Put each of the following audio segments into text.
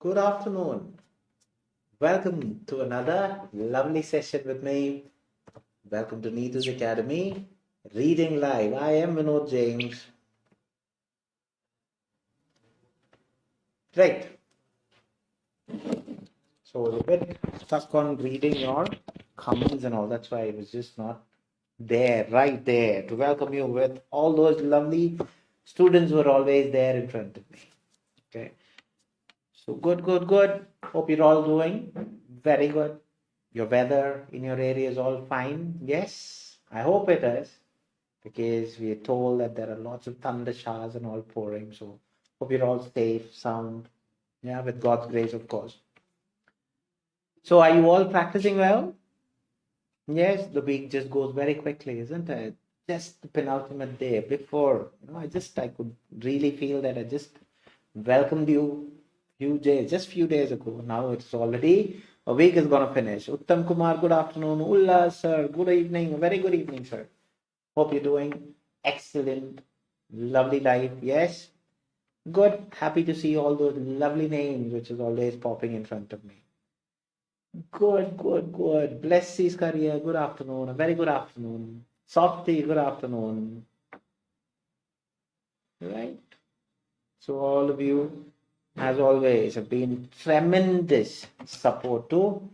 Good afternoon. Welcome to another lovely session with me. Welcome to Neethus Academy, Reading Live. I am Vinod James. Right. So I was a bit stuck on reading your comments and all. That's why I was just not there, right there, to welcome you with all those lovely students who are always there in front of me. Okay. So good. Hope you're all doing very good. Your weather in your area is all fine. Yes, I hope it is, because we are told that there are lots of thunder showers and all pouring. So hope you're all safe, sound. Yeah, with God's grace, of course. So are you all practicing well? Yes, the week just goes very quickly, isn't it? Just the penultimate day before, I could really feel that I just welcomed you few days ago. Now it's already a week is gonna finish. Uttam Kumar, good afternoon. Ullas, sir, good evening. Very good evening, sir. Hope you're doing excellent. Lovely life. Yes. Good. Happy to see all those lovely names which is always popping in front of me. Good. Bless his career. Good afternoon. A very good afternoon. Softy, good afternoon. Right. So all of you, as always, have been tremendous support to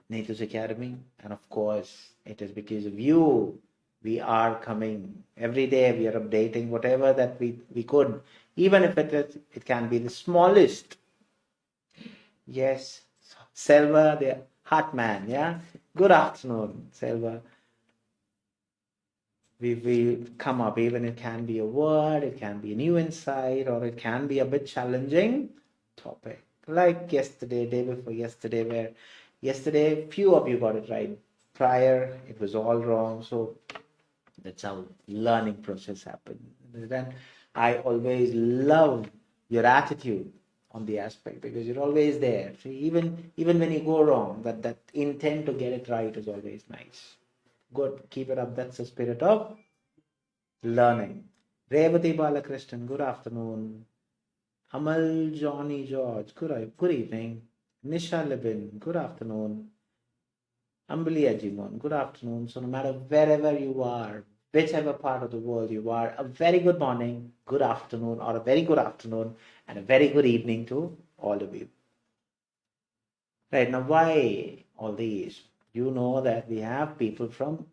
Neethus Academy. And of course, it is because of you we are coming. Every day we are updating whatever that we could, even if it can be the smallest. Yes, Selva, the heart man, yeah? Good afternoon, Selva. We come up, even it can be a word, it can be a new insight, or it can be a bit challenging topic. Like yesterday, day before yesterday, where yesterday few of you got it right. Prior, it was all wrong. So that's how learning process happens. Then I always love your attitude on the aspect, because you're always there. So even when you go wrong, that intent to get it right is always nice. Good, keep it up. That's the spirit of learning. Revati Balakrishnan, good afternoon. Amal Johnny George, good evening. Nisha Libin, good afternoon. Ambali Ajimon, good afternoon. So no matter wherever you are, whichever part of the world you are, a very good morning, good afternoon, or a very good afternoon, and a very good evening to all of you. Right, now why all these? You know that we have people from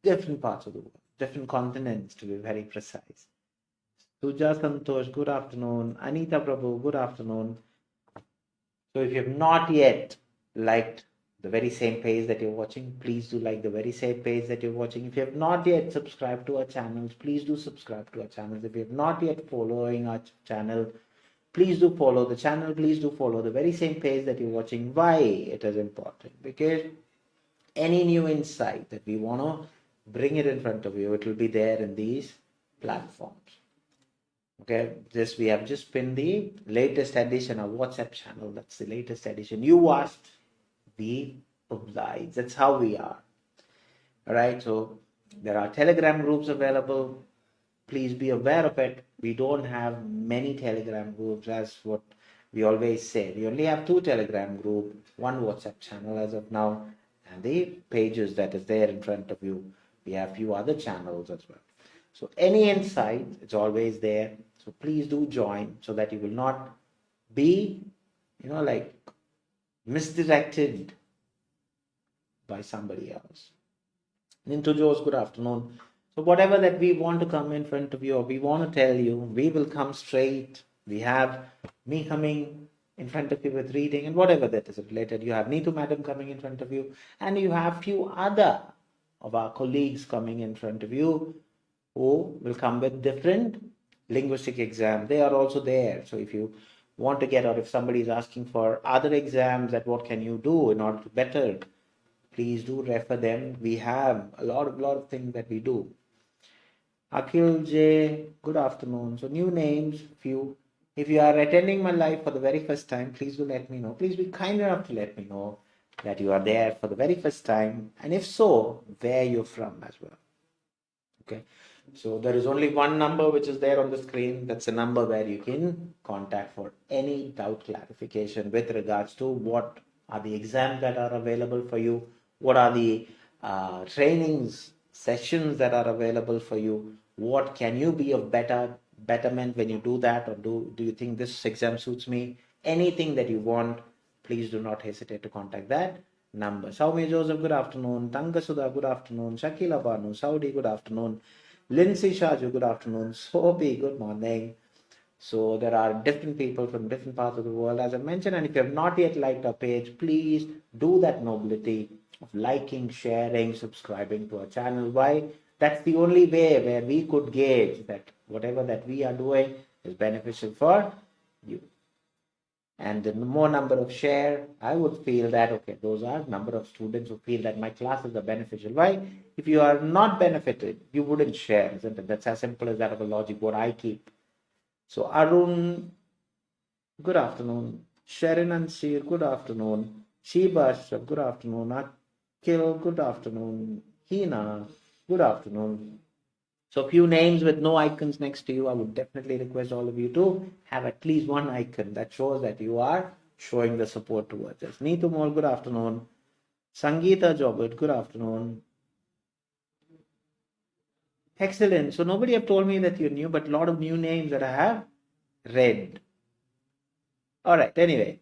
different parts of the world, different continents to be very precise. Suja Santosh, good afternoon. Anita Prabhu, good afternoon. So if you have not yet liked the very same page that you're watching, please do like the very same page that you're watching. If you have not yet subscribed to our channels, please do subscribe to our channels. If you have not yet following our channel, please do follow the channel. Please do follow the very same page that you're watching. Why it is important? Because any new insight that we want to bring it in front of you, it will be there in these platforms. Okay, we have just pinned the latest edition of WhatsApp channel. That's the latest edition. You asked, we oblige. That's how we are. All right, so there are Telegram groups available. Please be aware of it. We don't have many Telegram groups, as what we always say. We only have 2 Telegram groups, 1 WhatsApp channel as of now, and the pages that is there in front of you. We have few other channels as well. So any insight, it's always there. So please do join, so that you will not be, like misdirected by somebody else. Neethu Joes, good afternoon. So whatever that we want to come in front of you, or we want to tell you, we will come straight. We have me coming in front of you with reading and whatever that is related. You have Neethu madam coming in front of you, and you have few other of our colleagues coming in front of you who will come with different linguistic exam. They are also there. So if you want to get, or if somebody is asking for other exams, that what can you do in order to better, please do refer them. We have a lot of things that we do. Akhil J, good afternoon. So new names, few. If you are attending my live for the very first time, please do let me know. Please be kind enough to let me know that you are there for the very first time, and if so, where you're from as well. Okay. So there is only one number which is there on the screen. That's the number where you can contact for any doubt clarification with regards to what are the exams that are available for you, what are the trainings sessions that are available for you, what can you be of betterment when you do that, or do you think this exam suits me? Anything that you want, please do not hesitate to contact that number. Saumi Joseph, good afternoon. Tanga Sudha, good afternoon. Shakila Banu, Saudi, good afternoon. Lindsay Shaju, good afternoon. Sobi, good morning. So there are different people from different parts of the world, as I mentioned. And if you have not yet liked our page, please do that nobility of liking, sharing, subscribing to our channel. Why? That's the only way where we could gauge that whatever that we are doing is beneficial for you. And the more number of share, I would feel that, okay, those are number of students who feel that my classes are beneficial. Why? If you are not benefited, you wouldn't share, isn't it? That's as simple as that of a logic, what I keep. So Arun, good afternoon. Sharon Ansir, good afternoon. Sheba, good afternoon. Akil, good afternoon. Hina, good afternoon. So a few names with no icons next to you, I would definitely request all of you to have at least one icon that shows that you are showing the support towards us. Neethu Mall, good afternoon. Sangeeta Jobert, good afternoon. Excellent. So nobody have told me that you're new, but a lot of new names that I have read. All right. Anyway,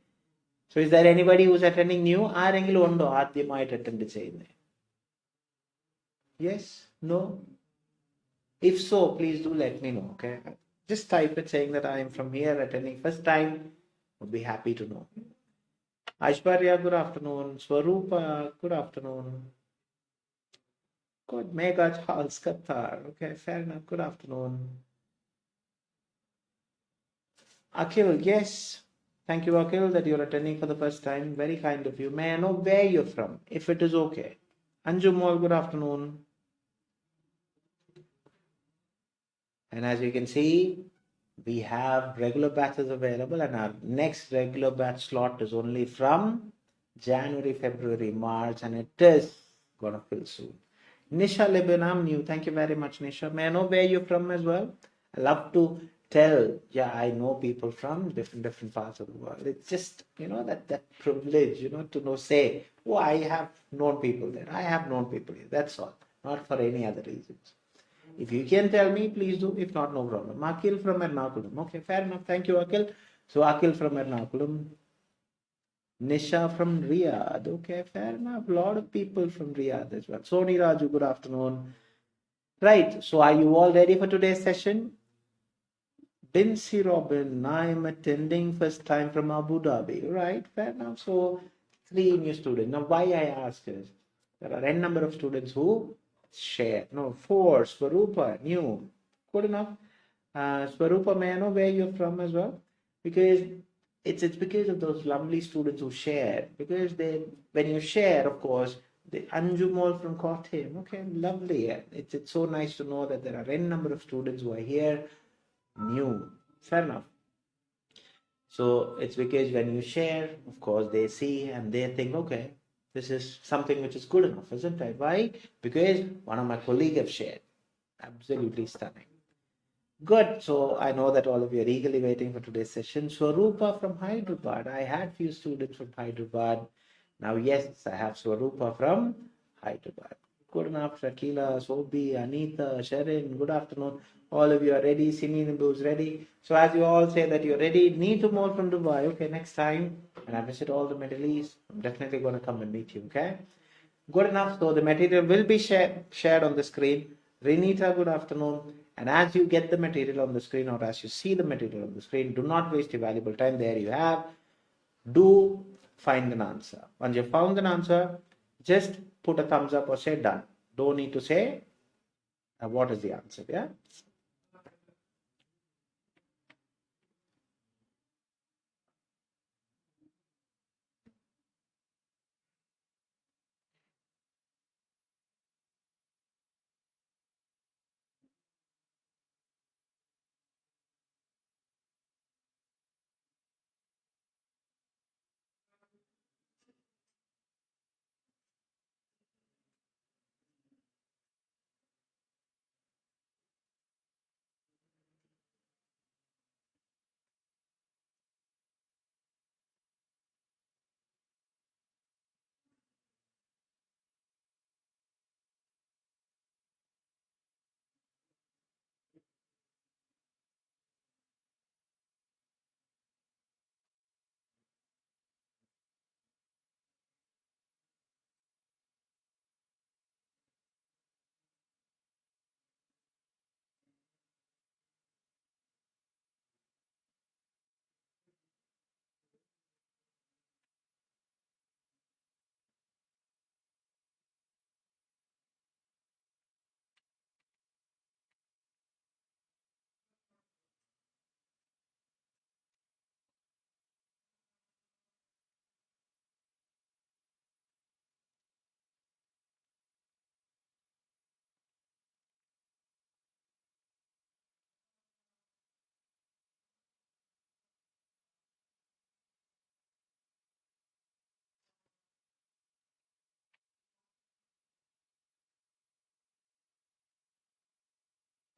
so is there anybody who's attending new? ആരെങ്കിലും ഉണ്ടോ ആദ്യമായിട്ട് attend ചെയ്യുന്നത്? Yes? No? If so, please do let me know, okay? Just type it saying that I am from here attending first time. Would be happy to know. Aishwarya, good afternoon. Swarupa, good afternoon. Good. Mega Charles Qatar. Okay, fair enough. Good afternoon. Akhil, yes. Thank you, Akhil, that you're attending for the first time. Very kind of you. May I know where you're from, if it is okay? Anju Mall, good afternoon. And as you can see, we have regular batches available, and our next regular batch slot is only from January, February, March, and it is gonna fill soon. Nisha Lebanon, I'm new. Thank you very much, Nisha. May I know where you're from as well? I love to tell, yeah, I know people from different parts of the world. It's just, that privilege, to know, say, oh, I have known people there. I have known people here. That's all. Not for any other reasons. If you can tell me, please do. If not, no problem. Akil from Ernakulam. Okay, fair enough. Thank you, Akil. So Akil from Ernakulam. Nisha from Riyadh. Okay, fair enough. A lot of people from Riyadh as well. Soni Raju, good afternoon. Right. So are you all ready for today's session? Binsi Robin, I'm attending first time from Abu Dhabi. Right, fair enough. So 3 new students. Now, why I ask is there are n number of students who share. No, 4. Swarupa, new. Good enough. Swarupa, may I know where you're from as well? Because it's because of those lovely students who share. Because when you share, of course, the Anjumol from Kothim. Okay, lovely. It's so nice to know that there are n number of students who are here. New. Fair enough. So it's because when you share, of course, they see and they think, okay, this is something which is good enough, isn't it? Why? Because one of my colleagues have shared. Absolutely stunning. Good. So I know that all of you are eagerly waiting for today's session. Swarupa from Hyderabad. I had few students from Hyderabad. Now, yes, I have Swarupa from Hyderabad. Good enough. Shakila, Sobi, Anita, Sharon, good afternoon. All of you are ready. Simi Nimbu is ready. So as you all say that you're ready, Neethu more from Dubai. Okay, next time when I visit all the Middle East, I'm definitely going to come and meet you. Okay, good enough. So the material will be shared on the screen. Renita, good afternoon. And as you get the material on the screen, or as you see the material on the screen, do not waste your valuable time. There you have. Do find an answer. Once you've found an answer, just put a thumbs up or say done. Don't need to say what is the answer. Yeah.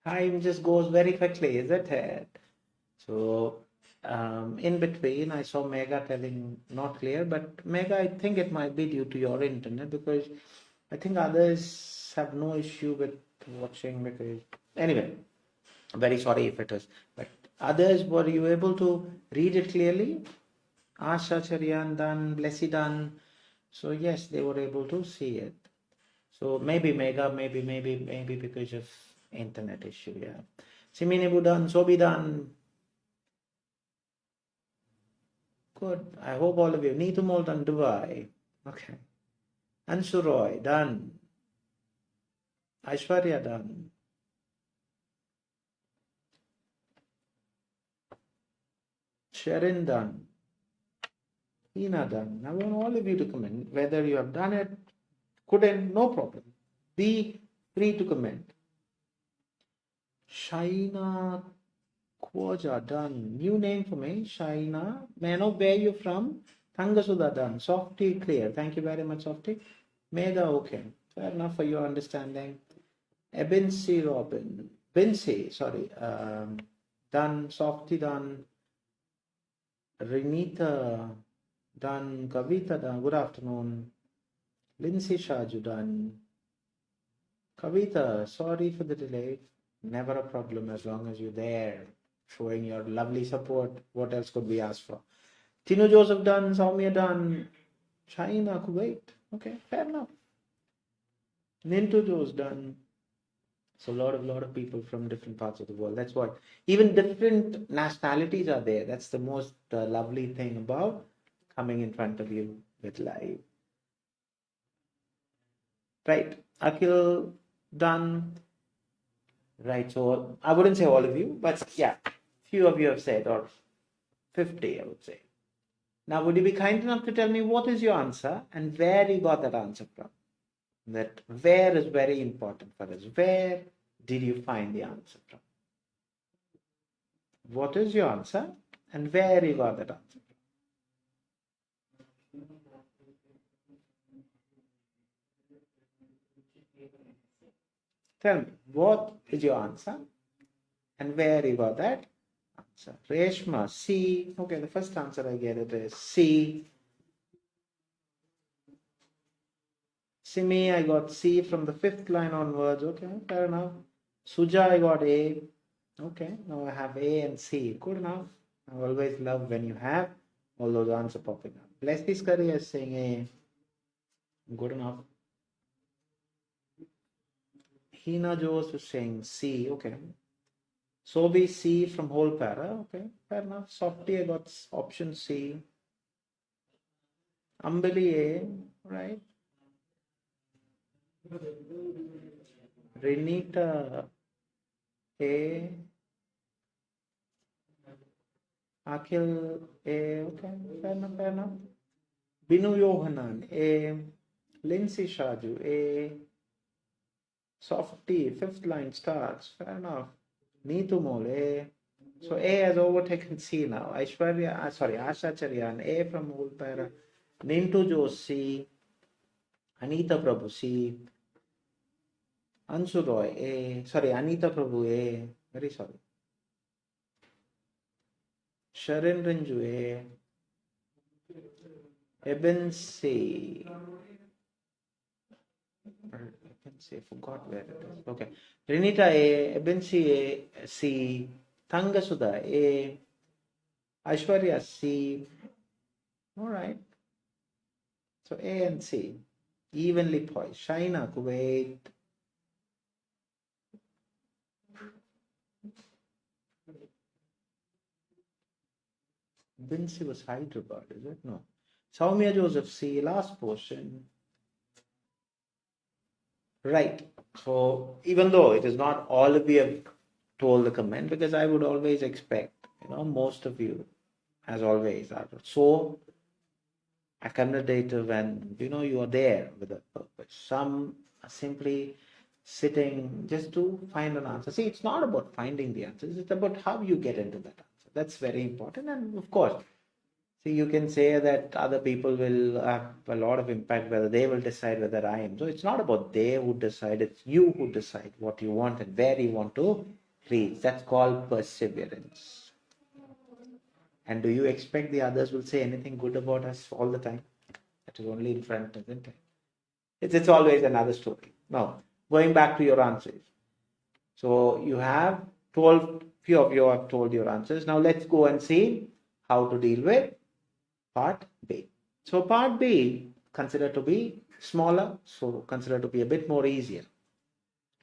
Time just goes very quickly, isn't it? So in between, I saw Mega telling not clear, but Mega, I think it might be due to your internet, because I think others have no issue with watching. Because anyway, very sorry if it is, but others, were you able to read it clearly? Asha Charyan done, Blessy done. So yes, they were able to see it. So maybe Mega, maybe because of internet issue, yeah. Simini Budan, Sobi done. Good. I hope all of you. Neethu Mol done Dubai. Okay. Anshu Roy done. Aishwarya done. Sharon done. Hina done. I want all of you to comment. Whether you have done it, couldn't, no problem. Be free to comment. Shaina Kwoja done. New name for me. Shaina. May I know where you're from? Thangasudha done. Softy clear. Thank you very much, Softy. Mega okay. Fair enough for your understanding. Ebinsi Robin. Binsi, sorry. Done. Softy done. Renita done. Kavita done. Good afternoon. Lindsay Shaju done. Kavita, sorry for the delay. Never a problem as long as you're there, showing your lovely support. What else could we ask for? Tinu Joseph done. Soumya done. China, Kuwait. Okay, fair enough. Nintu Joe's done. So a lot of people from different parts of the world. That's what. Even different nationalities are there. That's the most lovely thing about coming in front of you with live. Right. Akhil done. Right. So I wouldn't say all of you, but yeah, few of you have said, or 50, I would say. Now, would you be kind enough to tell me what is your answer and where you got that answer from? That where is very important for us. Where did you find the answer from? What is your answer and where you got that answer from? Tell me, what is your answer and where you got that answer? Reshma, C. Okay, the first answer I get it is C. Simi, I got C from the 5th line onwards. Okay, fair enough. Suja, I got A. Okay, now I have A and C. Good enough. I always love when you have all those answers popping up. Blessy Curry is saying A. Good enough. Hina Jose is saying C. Okay. Sobi C from whole para. Okay, fair enough. Softy, I got option C. Ambali A. Right. Renita A. Akhil A. Okay, fair enough. Binu Yohanan A. Lindsay Shaju A. Softy, 5th line starts. Fair enough. Neethu Mol A. So A has overtaken C now. Aishwarya, Asha Charyan A from whole para. Nintu Jo C. Anita Prabhu C. Anshu Roy A. Anita Prabhu A. Very sorry. Sharon Ranju A. Eben C. I forgot where it is. Okay. Renita A. Eben C A. C. Thangasudha A. Aishwarya C. Alright. So A and C. Evenly poised. Shaina, Kuwait. Binsi was Hyderabad, is it? No. Soumya Joseph C. Last portion. Right. So even though it is not all of you have told the comment, because I would always expect, most of you, as always, are so accommodative and, you are there with a purpose. Some are simply sitting just to find an answer. See, it's not about finding the answers. It's about how you get into that answer. That's very important. And of course, See, you can say that other people will have a lot of impact, whether they will decide whether I am. So it's not about they who decide, it's you who decide what you want and where you want to reach. That's called perseverance. And do you expect the others will say anything good about us all the time? That is only in front, isn't it? It's always another story. Now, going back to your answers. So you have told, few of you have told your answers. Now let's go and see how to deal with part B. So part B, consider to be smaller, so consider to be a bit more easier.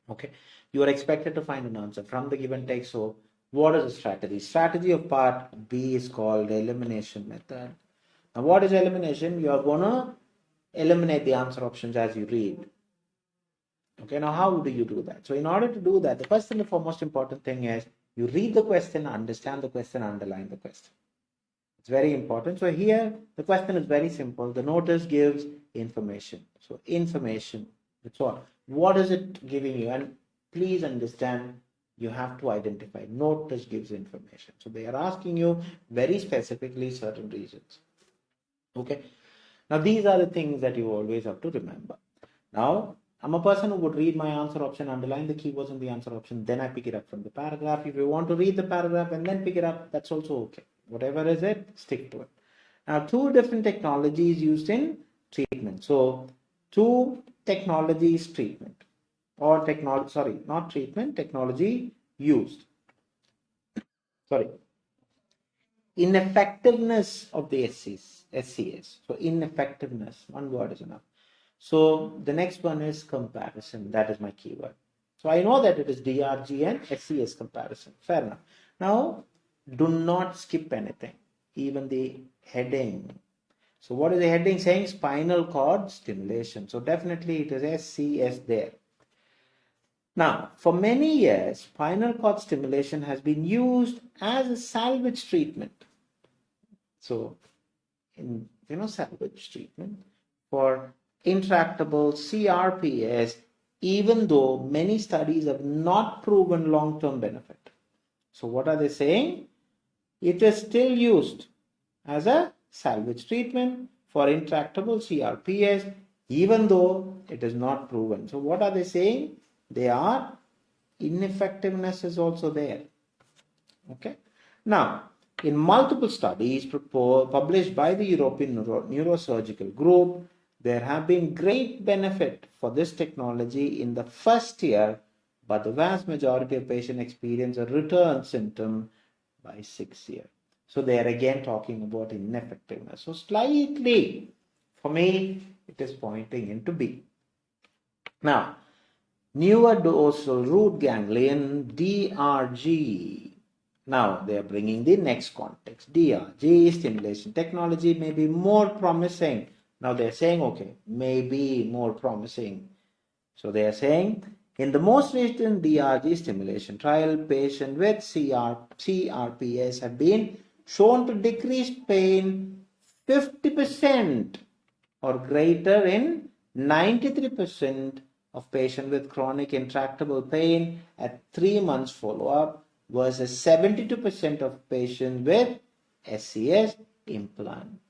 Okay, you are expected to find an answer from the given text. So what is the strategy? Strategy of part B is called elimination method. Now what is elimination? You are going to eliminate the answer options as you read. Okay, now how do you do that? So in order to do that, the first and the foremost important thing is you read the question, understand the question, underline the question. It's very important. So here the question is very simple. The notice gives information. So information, that's all. What is it giving you? And please understand, you have to identify. Notice gives information. So they are asking you very specifically certain reasons. Okay. Now these are the things that you always have to remember. Now I'm a person who would read my answer option, underline the keywords in the answer option, then I pick it up from the paragraph. If you want to read the paragraph and then pick it up, that's also okay. Whatever is it, stick to it. Now, two different technologies used in treatment. So, two technologies treatment or technology, sorry, not treatment, technology used. Sorry. Ineffectiveness of the SCS. So, ineffectiveness, one word is enough. So, the next one is comparison. That is my keyword. So, I know that it is DRG and SCS comparison. Fair enough. Now, do not skip anything, even the heading. So what is the heading saying? Spinal cord stimulation. So definitely it is SCS there. Now, for many years, spinal cord stimulation has been used as a salvage treatment. So, in salvage treatment for intractable CRPS, even though many studies have not proven long-term benefit. So what are they saying? It is still used as a salvage treatment for intractable CRPS, even though it is not proven. So what are they saying? They are ineffectiveness is also there. Okay. Now, in multiple studies published by the European Neurosurgical Group, there have been great benefit for this technology in the first year, but the vast majority of patients experience a return symptom by 6 years. So they are again talking about ineffectiveness. So slightly, for me, it is pointing into B. Now, newer dorsal root ganglion, DRG. Now they are bringing the next context. DRG stimulation technology may be more promising. Now they are saying, okay, may be more promising. So they are saying, in the most recent DRG stimulation trial, patients with CRPS have been shown to decrease pain 50% or greater in 93% of patients with chronic intractable pain at 3 months follow-up versus 72% of patients with SCS implant.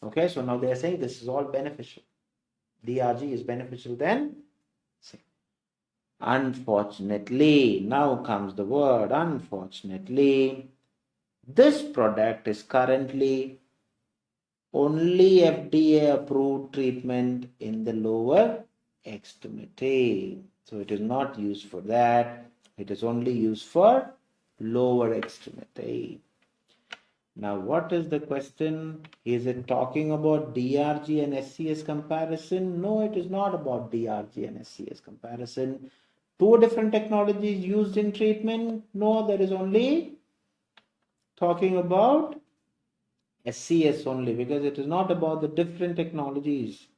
Okay, so now they are saying this is all beneficial. DRG is beneficial then. Unfortunately, now comes the word unfortunately, this product is currently only FDA approved treatment in the lower extremity. So it is not used for that. It is only used for lower extremity. Now, what is the question? Is it talking about DRG and SCS comparison? No, it is not about DRG and SCS comparison. Two different technologies used in treatment? No, there is only talking about SCS only, because it is not about the different technologies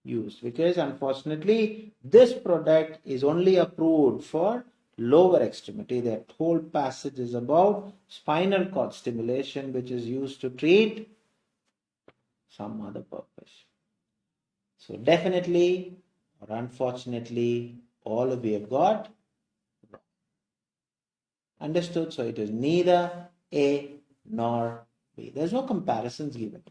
used, because unfortunately this product is only approved for lower extremity. That whole passage is about spinal cord stimulation, which is used to treat some other purpose. So definitely or unfortunately, all of you have got wrong. Understood? So it is neither A nor B. There's no comparisons given.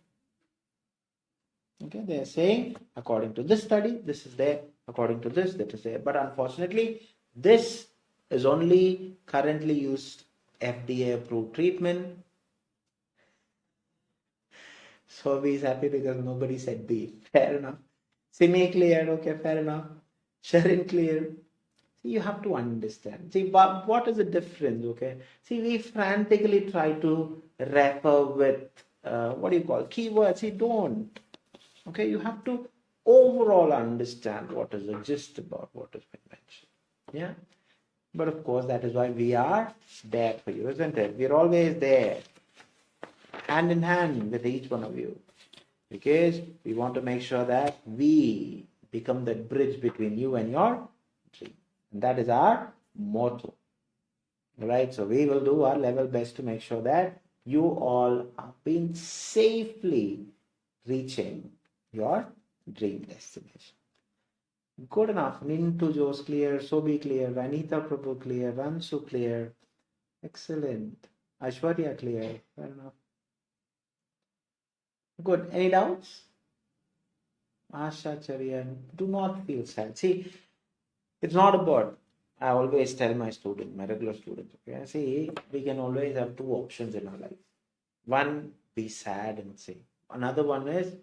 Okay, they are saying according to this study, this is there, according to this, that is there. But unfortunately, this is only currently used FDA approved treatment. So B is happy because nobody said B. Fair enough. Simi cleared, okay, fair enough. Sharon cleared. See, you have to understand. See, what is the difference, okay? See, we frantically try to refer with, keywords. See, don't. Okay, you have to overall understand what is the gist about what has been mentioned. Yeah? But of course, that is why we are there for you, isn't it? We're always there, hand in hand with each one of you. Because we want to make sure that we become the bridge between you and your dream. And that is our motto. Right? So we will do our level best to make sure that you all are being safely reaching your dream destination. Good enough. Neethu Joe's clear, Sobi clear, Anita Prabhu clear, Ransu clear. Excellent. Aishwarya clear. Fair enough. Good. Any doubts? Asha Charian, do not feel sad. See, it's not about, I always tell my students, my regular students, okay, see, we can always have two options in our life. One, be sad and say. Another one is,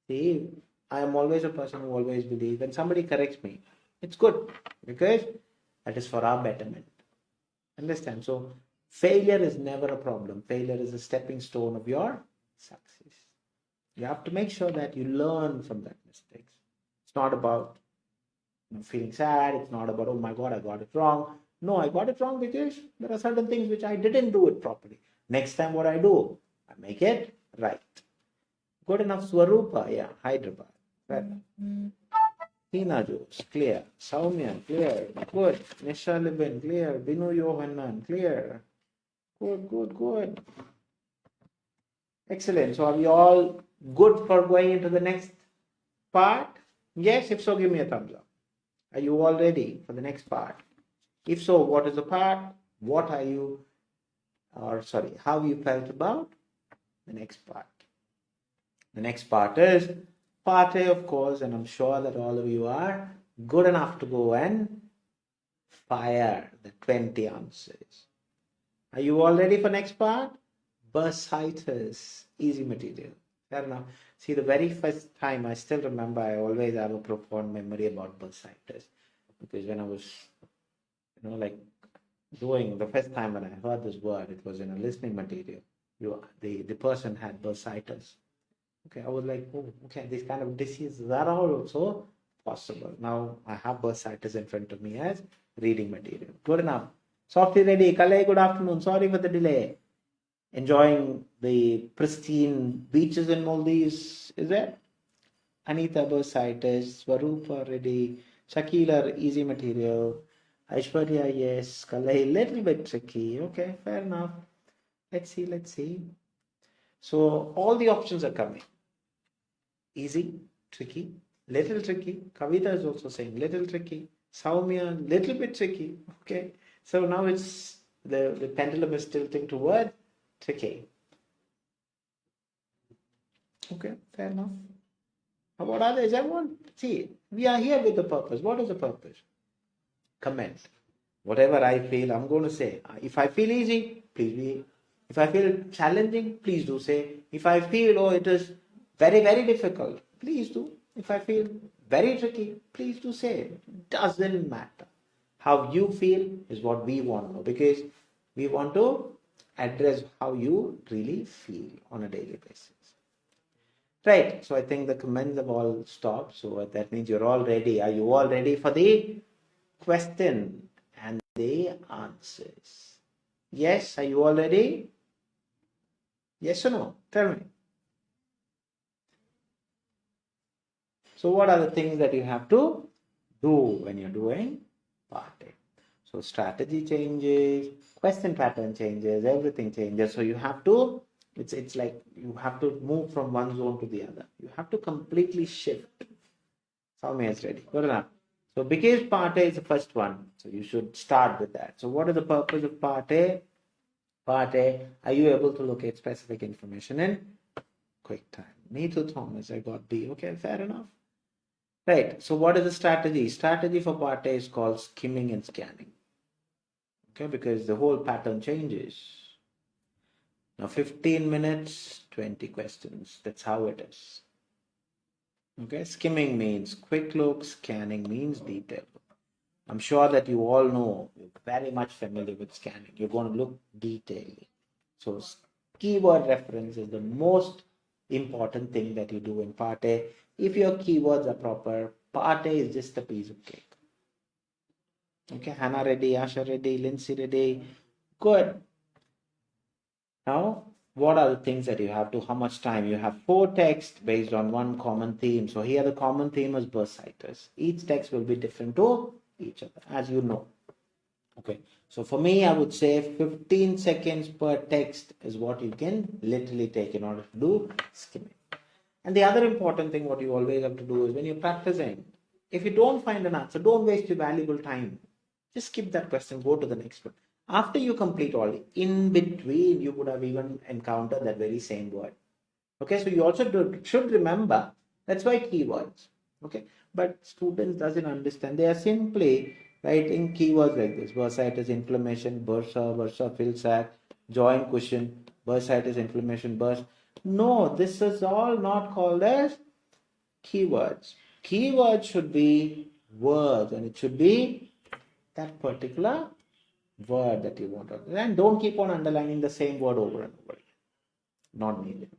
see, I am always a person who always believes when somebody corrects me, it's good because that is for our betterment. Understand? So, failure is never a problem. Failure is a stepping stone of your success. You have to make sure that you learn from that mistakes. It's not about feeling sad. It's not about, oh my God, I got it wrong. No, I got it wrong because there are certain things which I didn't do it properly. Next time what I do, I make it right. Good enough. Swarupa, yeah, Hyderabad. Right. Tina Joes, clear. Soumya, clear. Good. Nisha Libin, clear. Binu Yohanan, clear. Good. Excellent. So are we all good for going into the next part? Yes, if so, give me a thumbs up. Are you all ready for the next part? If so, what is the part? How you felt about the next part? The next part is part A, of course, and I'm sure that all of you are good enough to go and fire the 20 answers. Are you all ready for next part? Bursitis, easy material. Fair enough. See, the very first time, I still remember, I always have a profound memory about bursitis. Because when I was, doing the first time when I heard this word, it was in a listening material. The person had bursitis. Okay, I was like, oh, okay, these kind of diseases are also possible. Now I have bursitis in front of me as reading material. Good enough. Softly ready. Kalei, good afternoon. Sorry for the delay. Enjoying the pristine beaches in Maldives, is it? Anita, bursitis. Swarupa, ready. Shakila, easy material. Aishwarya, yes. Kalei, little bit tricky. Okay, fair enough. Let's see. So all the options are coming. Easy, tricky, little tricky. Kavita is also saying little tricky. Soumya, little bit tricky. Okay. So now it's the pendulum is tilting toward tricky. Okay, fair enough. How about others? Everyone, see, we are here with the purpose. What is the purpose? Comment. Whatever I feel, I'm going to say. If I feel easy, please be. If I feel challenging, please do say. If I feel, oh, it is very, very difficult, please do. If I feel very tricky, please do say. It doesn't matter. How you feel is what we want to know, because we want to address how you really feel on a daily basis. Right. So I think the comments have all stopped. So that means you're all ready. Are you all ready for the question and the answers? Yes. Are you all ready? Yes or no? Tell me. So what are the things that you have to do when you're doing part A? So strategy changes, question pattern changes, everything changes. So you have to, it's like you have to move from one zone to the other. You have to completely shift. Soumya is ready. Good enough. So because part A is the first one, so you should start with that. So what is the purpose of part A? Part A, are you able to locate specific information in quick time? Neethu Thomas, I got B. Okay, fair enough. Right, so what is the strategy? Strategy for part A is called skimming and scanning. Okay, because the whole pattern changes. Now 15 minutes, 20 questions. That's how it is. Okay, skimming means quick look, scanning means detail. I'm sure that you all know, you're very much familiar with scanning. You're going to look detailedly. So keyword reference is the most important thing that you do in part A. If your keywords are proper, part A is just a piece of cake. Okay, Hannah ready, Asha ready, Lindsay ready. Good. Now, what are the things that you have to, how much time? You have 4 texts based on one common theme. So here the common theme is bursitis. Each text will be different to each other, as you know. Okay, so for me, I would say 15 seconds per text is what you can literally take in order to do skimming. And the other important thing, what you always have to do is when you're practicing, if you don't find an answer, don't waste your valuable time. Just skip that question, go to the next one. After you complete all, in between, you would have even encountered that very same word. Okay, so you also should remember, that's why keywords. Okay, but students doesn't understand. They are simply writing keywords like this: bursitis, inflammation, bursa, fill sac, joint cushion, bursitis, inflammation, burst. No, this is all not called as keywords. Keywords should be words, and it should be that particular word that you want to underline. And don't keep on underlining the same word over and over again. Not needed.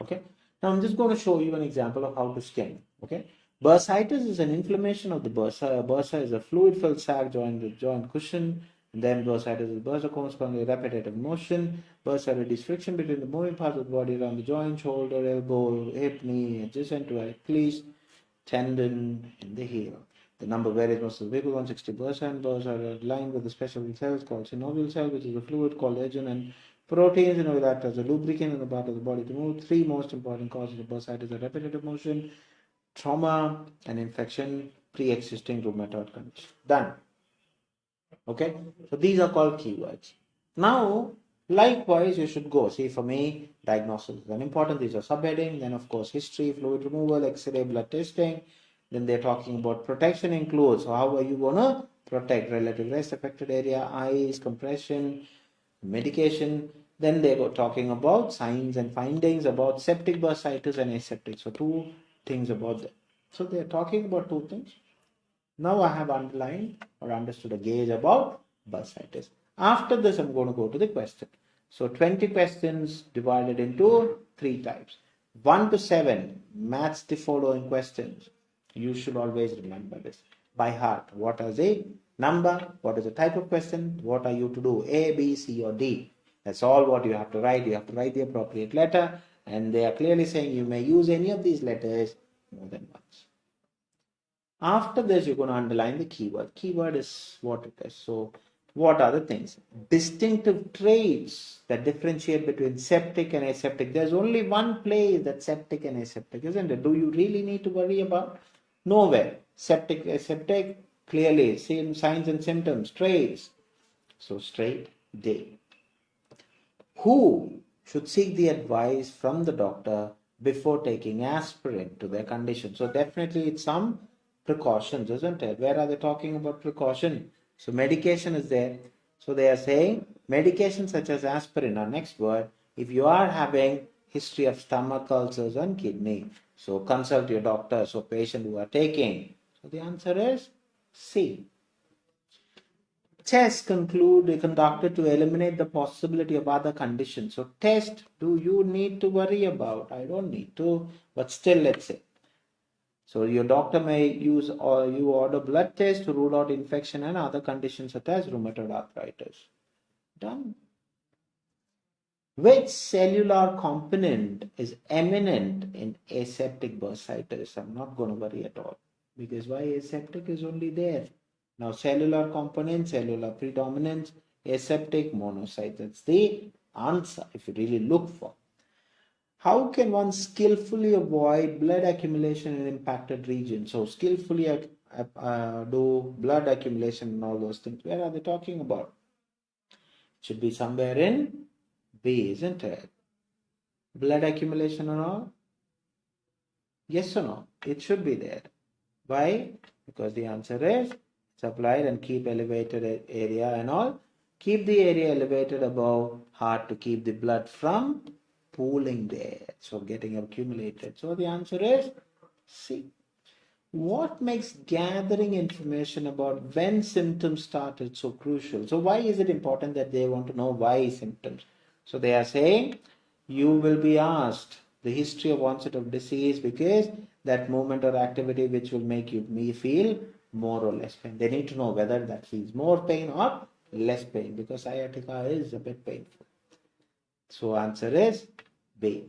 Okay. Now I'm just going to show you an example of how to skim. Okay. Bursitis is an inflammation of the bursa. Bursa is a fluid-filled sac joined with joint cushion. And then bursitis is bursa corresponds to repetitive motion. Bursitis is friction between the moving parts of the body around the joint, shoulder, elbow, hip, knee, adjacent to Achilles tendon in the heel. The number varies most of the people, 160%. Burrs are aligned with the special cells called synovial cell, which is a fluid called collagen and proteins and will act as a lubricant in the part of the body to move. 3 most important causes of bursitis are repetitive motion, trauma, and infection, pre-existing rheumatoid condition. Done. Okay, so these are called keywords. Now, likewise, you should go. See, for me, diagnosis is very important. These are subheading. Then, of course, history, fluid removal, X-ray, blood testing. Then they're talking about protection includes. So how are you going to protect relative rest affected area, eyes, compression, medication. Then they were talking about signs and findings about septic bursitis and aseptic. So 2 things about that. So they're talking about 2 things. Now I have underlined or understood a gauge about bursitis. After this, I'm going to go to the question. So 20 questions divided into 3 types. 1 to 7, match the following questions. You should always remember this by heart. What is a number? What is the type of question? What are you to do? A, B, C, or D? That's all what you have to write. You have to write the appropriate letter. And they are clearly saying you may use any of these letters more than once. After this, you're going to underline the keyword. Keyword is what it is. So what are the things? Distinctive traits that differentiate between septic and aseptic. There's only one place that's septic and aseptic, isn't it? Do you really need to worry about? Nowhere. Septic, aseptic, clearly same signs and symptoms, traits. So straight D. Who should seek the advice from the doctor before taking aspirin to their condition? So definitely it's some precautions, isn't it? Where are they talking about precaution? So medication is there. So they are saying medication such as aspirin, our next word, if you are having history of stomach ulcers and kidney, so consult your doctor. So patient who are taking. So the answer is C. Tests conducted to eliminate the possibility of other conditions. So test, do you need to worry about? I don't need to, but still let's say. So your doctor may use or you order blood test to rule out infection and other conditions such as rheumatoid arthritis. Done. Which cellular component is eminent in aseptic bursitis? I'm not going to worry at all because why aseptic is only there. Now cellular component, cellular predominance, aseptic monocytes. That's the answer if you really look for. How can one skillfully avoid blood accumulation in impacted regions? So skillfully do blood accumulation and all those things. Where are they talking about? Should be somewhere in B, isn't it? Blood accumulation or all? Yes or no? It should be there. Why? Because the answer is supplied and keep elevated area and all. Keep the area elevated above heart to keep the blood from pooling there. So getting accumulated. So the answer is C. What makes gathering information about when symptoms started so crucial? So why is it important that they want to know why symptoms? So they are saying you will be asked the history of onset of disease because that movement or activity which will make me feel more or less pain. They need to know whether that feels more pain or less pain because sciatica is a bit painful. So answer is B.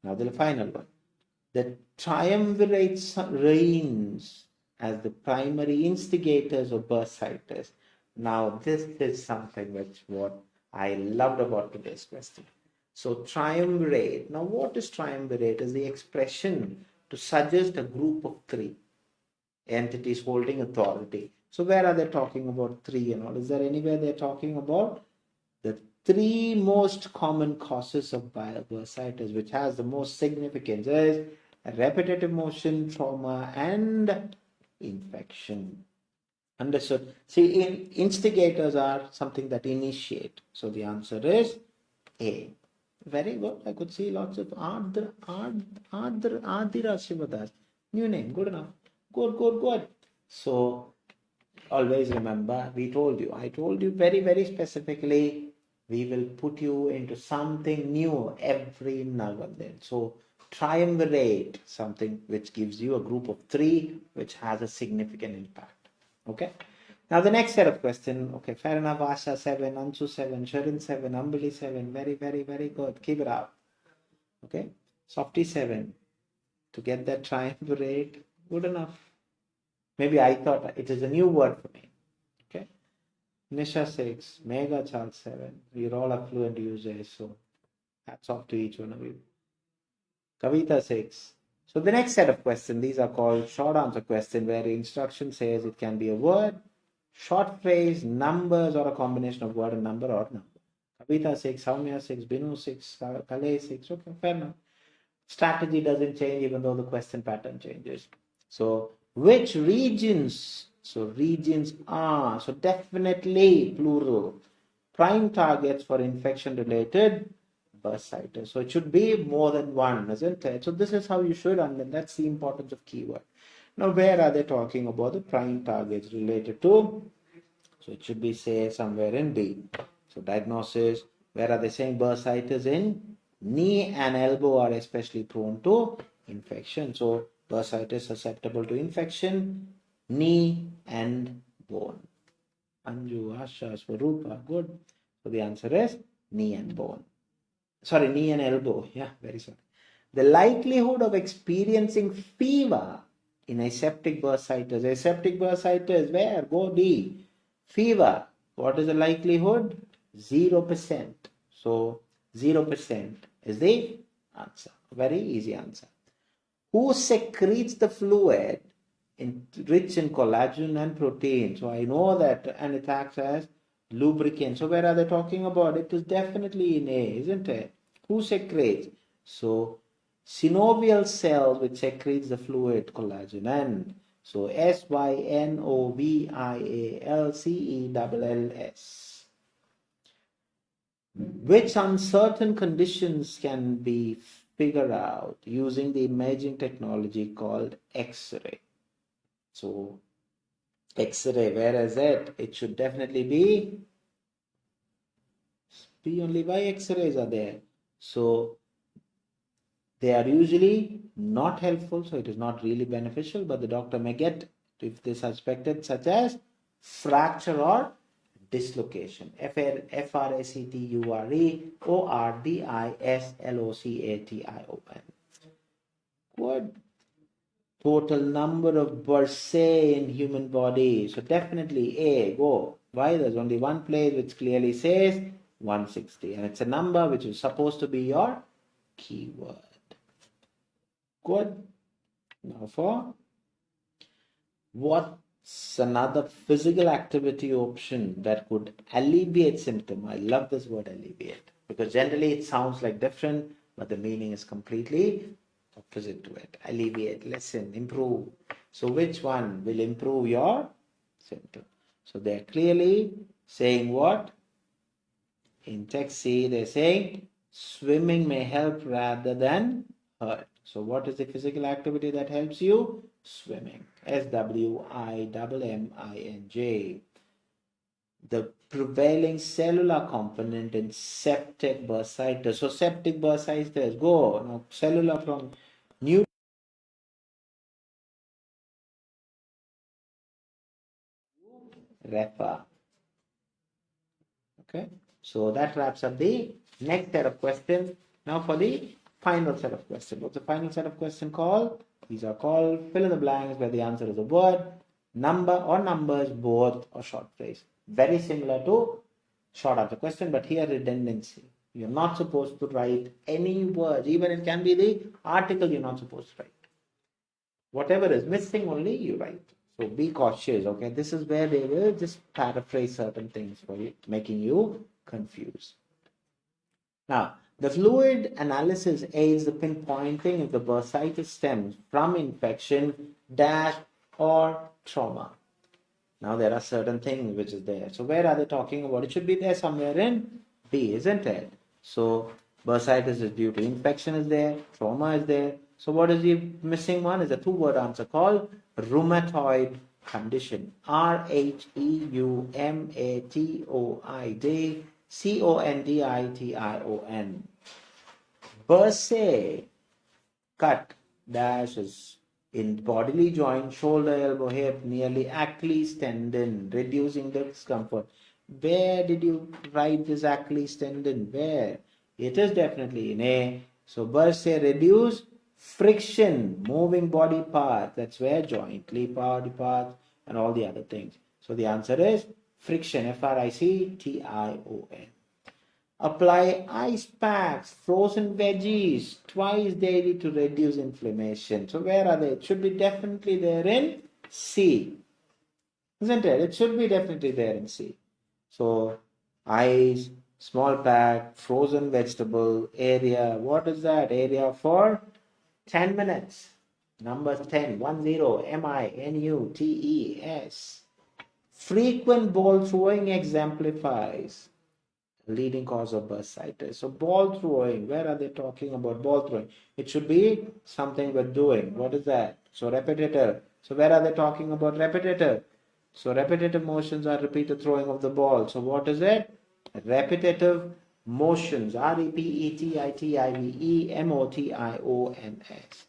Now the final one. The triumvirates reigns as the primary instigators of bursitis. Now this is something which what I loved about today's question. So triumvirate. Now what is triumvirate? Is the expression to suggest a group of three entities holding authority. So where are they talking about three and all? Is there anywhere they're talking about the three most common causes of bursitis, which has the most significance is repetitive motion, trauma, and infection. Understood? See, instigators are something that initiate. So the answer is A. Very good. I could see lots of 𝐷𝐸𝐻. New name. Good enough. Good. So always remember, I told you very, very specifically, we will put you into something new every now and then. So triumvirate, something which gives you a group of three, which has a significant impact. Okay. Now the next set of questions. Okay, fair enough. Asha 7, Anshu 7, Sharin 7, Ambali 7. Very, very, very good. Keep it up. Okay. Softy 7. To get that triumvirate, good enough. Maybe I thought it is a new word for me. Okay. Nisha 6, Megha Charles 7. You're all a fluent users, so hats off to each one of you. Kavita 6. So the next set of questions, these are called short answer questions, where the instruction says it can be a word, short phrase, numbers, or a combination of word and number or number. Kavita 6, Soumya 6, Binu 6, Kale 6. Okay, fair enough. Strategy doesn't change even though the question pattern changes. So which regions? So regions are, so definitely plural, prime targets for infection related bursitis. So it should be more than one, isn't it? So this is how you should understand. That's the importance of keyword. Now where are they talking about the prime targets related to? So it should be, say, somewhere in B. So diagnosis, where are they saying bursitis? In knee and elbow are especially prone to infection. So bursitis susceptible to infection, knee and bone. Anju, Asha, Swarupa, good. So the answer is knee and bone. Sorry, knee and elbow. Yeah, very sorry. The likelihood of experiencing fever in aseptic bursitis. Aseptic bursitis, where? Go D. Fever. What is the likelihood? 0%. So 0% is the answer. Very easy answer. Who secretes the fluid rich in collagen and protein? So I know that, and it acts as lubricant. So where are they talking about? It is definitely in A, isn't it? Who secretes? So synovial cells which secretes the fluid collagen. And so 𝐵𝐴𝐿CELLS. Which uncertain conditions can be figured out using the imaging technology called X-ray? So X-ray, where is it? It should definitely be only why X-rays are there. So they are usually not helpful, so it is not really beneficial, but the doctor may get if they suspected, such as fracture or dislocation. FRACTURE Good. Total number of bursae in human body. So definitely A, go. Why? There's only one place which clearly says 160. And it's a number which is supposed to be your keyword. Good. Now for what another physical activity option that could alleviate symptom. I love this word alleviate because generally it sounds like different, but the meaning is completely opposite to it. Alleviate, lessen, improve. So which one will improve your symptom? So they're clearly saying what? In text C, they're saying swimming may help rather than hurt. So what is the physical activity that helps you? Swimming. 𝐷𝐸𝐺. The prevailing cellular component in septic bursitis. So septic bursitis, go. Now cellular from new refer. Okay. So that wraps up the next set of questions. Now for the final set of questions. What's the final set of questions called? These are called fill in the blanks where the answer is a word, number or numbers, both, or short phrase. Very similar to short answer question, but here redundancy. You're not supposed to write any words, even it can be the article you're not supposed to write. Whatever is missing only you write. So be cautious, okay? This is where they will just paraphrase certain things for you, making you confused. Now, the fluid analysis aids the pinpointing if the bursitis stems from infection, dash, or trauma. Now, there are certain things which is there. So, where are they talking about? It should be there somewhere in B, isn't it? So, bursitis is due to infection is there, trauma is there. So, what is the missing one? Is a two-word answer called rheumatoid condition. 𝐉𝐴𝐡𝐷𝐸𝐴𝐡𝐶ONDITION. Bursae, cut, dashes in bodily joint, shoulder, elbow, hip, nearly Achilles tendon, reducing the discomfort. Where did you write this Achilles tendon? Where? It is definitely in A. So bursae, reduce friction, moving body part. That's where jointly body parts and all the other things. So the answer is friction, FRICTION. Apply ice packs, frozen veggies twice daily to reduce inflammation. So where are they? It should be definitely there in C. Isn't it? It should be definitely there in C. So ice, small pack, frozen vegetable, area. What is that? Area for 10 minutes. Number 10, 10, MINUTES. Frequent ball throwing exemplifies leading cause of bursitis. So ball throwing, where are they talking about ball throwing? It should be something with doing. What is that? So repetitive. So where are they talking about repetitive? So repetitive motions are repeated throwing of the ball. So what is it? Repetitive motions. REPETITIVEMOTIONS.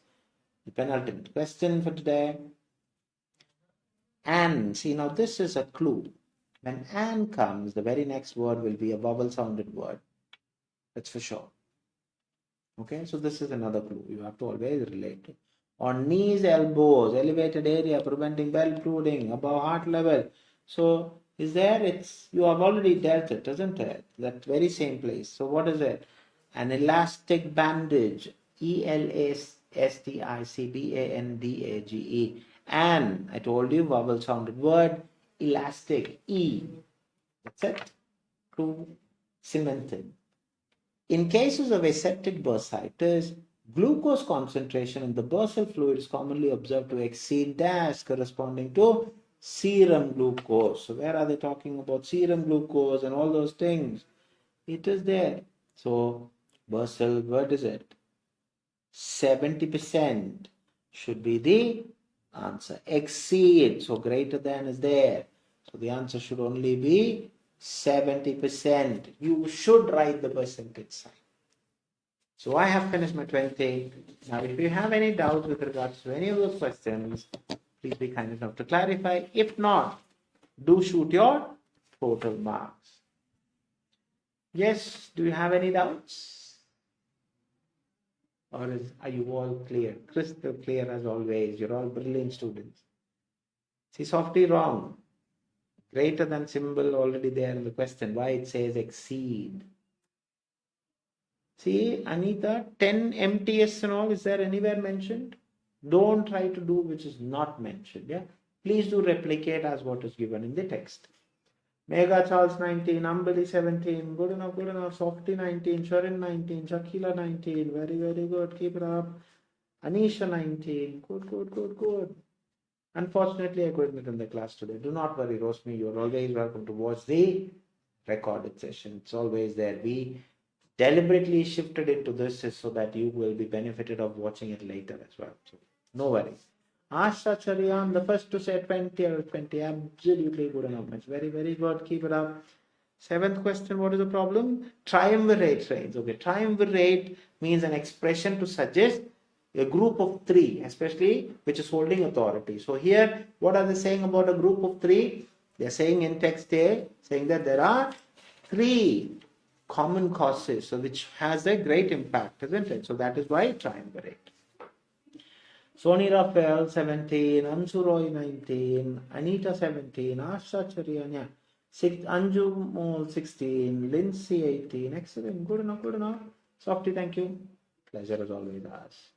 The penultimate question for today. And see, now this is a clue. When and comes, the very next word will be a vowel sounded word. That's for sure. Okay, so this is another clue. You have to always relate to. On knees, elbows, elevated area, preventing bell brooding, above heart level. So is there? It's you have already dealt it, isn't it? That very same place. So what is it? An elastic bandage. ELASTICBANDAGE. And I told you vowel sounded word. Elastic. E. That's it. Clue cemented. In cases of aseptic bursitis, glucose concentration in the bursal fluid is commonly observed to exceed dash corresponding to serum glucose. So where are they talking about serum glucose and all those things? It is there. So bursal, what is it? 70% should be the answer. Exceed, so greater than is there. So the answer should only be 70%. You should write the percentage sign. So I have finished my 20. Now, if you have any doubts with regards to any of those questions, please be kind enough to clarify. If not, do shoot your total marks. Yes, do you have any doubts? Or are you all clear? Crystal clear as always. You're all brilliant students. See, softly wrong. Greater than symbol already there in the question. Why it says exceed? See, Anita, 10 MTS and all, is there anywhere mentioned? Don't try to do which is not mentioned, yeah? Please do replicate as what is given in the text. Megha Charles 19, Ambali 17, good enough, Softy 19, Sharon 19, Shakila 19, very, very good, keep it up. Anisha 19, good. Unfortunately, I couldn't attend the class today. Do not worry, Rosmi, you're always welcome to watch the recorded session. It's always there. We deliberately shifted into this so that you will be benefited of watching it later as well. So, no worries. Asha Charian, the first to say 20 out of 20, absolutely good enough. It's very, very good. Keep it up. Seventh question, what is the problem? Triumvirate range. Okay, triumvirate means an expression to suggest a group of three, especially which is holding authority. So here, what are they saying about a group of three? They're saying in text A, saying that there are three common causes, so which has a great impact, isn't it? So that is why triumvirate. Soni Raphael 17, Ansu Roy 19, Anita 17, Asha Charianya, Anju Mol 16, Lindsay 18. Excellent, good enough. Softy, thank you. Pleasure as always ours.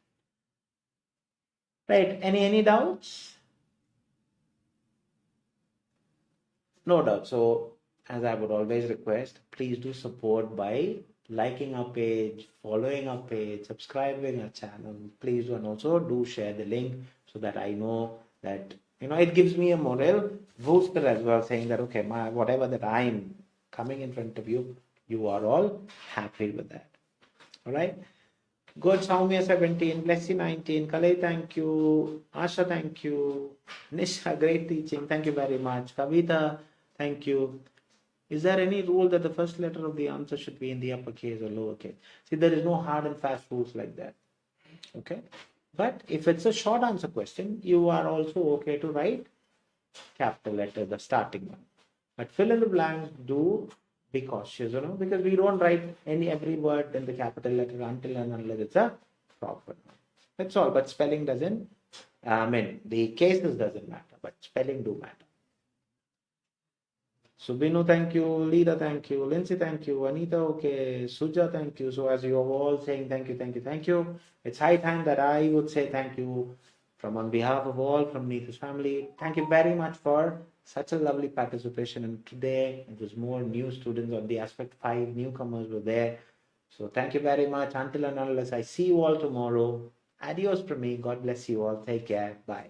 Right, any doubts? No doubt. So, as I would always request, please do support by liking our page, following our page, subscribing our channel. Please do, and also do share the link so that I know that, it gives me a morale booster as well, saying that, okay, whatever that I'm coming in front of you, you are all happy with that. All right. Good. Soumya 17, 𝐿𝐶𝐸 19, Kalai, thank you. Asha, thank you. Nisha, great teaching. Thank you very much. Kavita, thank you. Is there any rule that the first letter of the answer should be in the uppercase or lowercase? See, there is no hard and fast rules like that. Okay. But if it's a short answer question, you are also okay to write capital letter, the starting one. But fill in the blanks, do be cautious, because we don't write every word in the capital letter until and unless it's a proper one. That's all. But spelling doesn't, the cases doesn't matter, but spelling do matter. Subinu, thank you. Lida, thank you. Lindsay, thank you. Anita, okay. Suja, thank you. So as you are all saying thank you, it's high time that I would say thank you from on behalf of all from Neethus family. Thank you very much for such a lovely participation. And today it was more new students on the aspect 5 newcomers were there. So thank you very much. Until and unless I see you all tomorrow. Adios from me. God bless you all. Take care. Bye.